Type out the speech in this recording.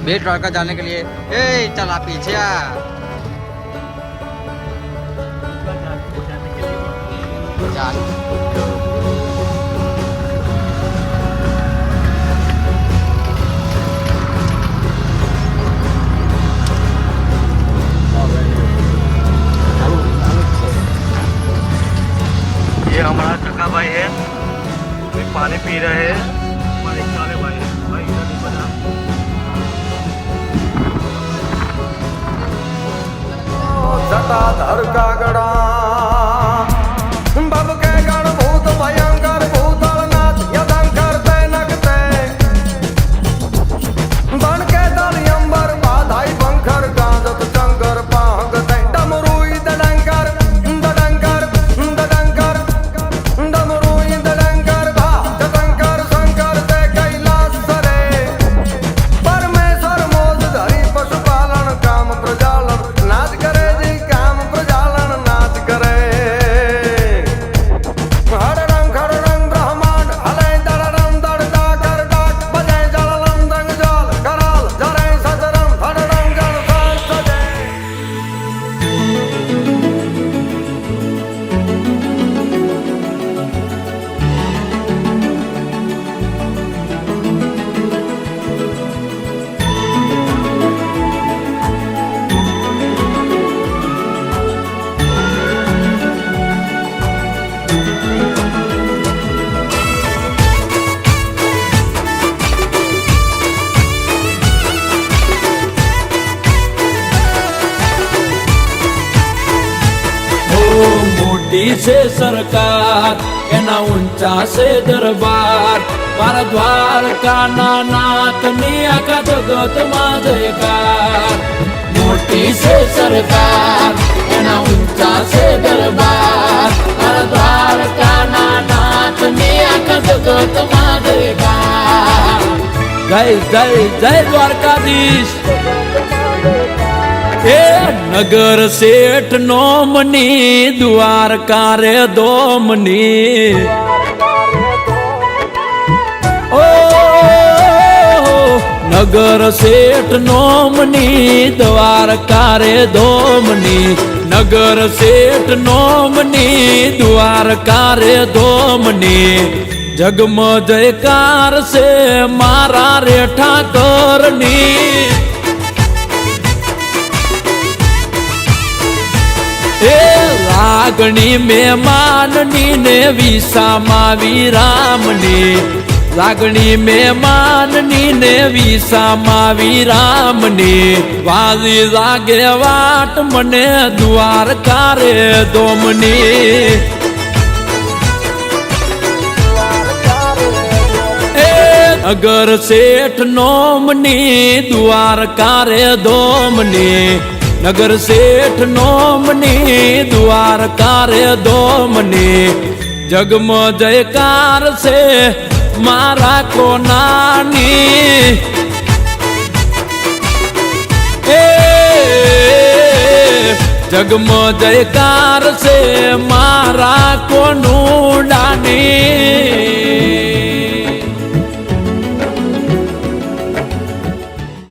बेट द्वारका जाने के लिए। ए चल आप पीछे आ। ये हमारा चक्का भाई है, पानी पी रहे हैं। हमारे काले भाई भाई इधर नहीं बना। जटाधर का गड़ा बब के गण भूत भयंकर भूतलनाथ यदंकर तैनकते बन के दल अंबर बाधाई बंकर गांजत चंगर पाहगते डमरुई दडंकर दडंकर दडंकर डमरुई दडंकर भा जतंकर शंकर ते कैलाश सरे परमेश्वर मोद धरी पशुपालन काम प्रजालन नाच करे जी काम प्रजालन नाच करे हर रंग ब्रह्मांड हले दड़डम दड़दा कर डाक बजे जललम दंग जल कराल जरे सजरम धड़डम जल सान सजे मोटी से सरकार एना ऊंचा से दरबार मारा द्वारका नाथ नी आखा जगत में जयकार। मोटी से सरकार एना ऊंचा से दरबार मारा द्वारका नाथ नी आखा जगत में जयकार। जय जय जय द्वारकाधीश। ए नगर सेठ नोमनी द्वारका रे दोमनी ओ नगर सेठ नोमनी द्वारका रे दोमनी नगर सेठ नोमनी द्वारका रे दोमनी जगम जयकार से मारा रे ठाकरनी ए लागणी में माननी ने विसामा विरामनी लागणी में माननी ने विसामा विरामनी वाजी लागे वाट मने द्वारका रे दोमनी अगर सेठ नोमनी द्वारका रे दोमनी नगर सेठ नोमनी द्वारका रे दोमनी जगम जयकार से मारा को नानी ए जगम जयकार से मारा को नूडानी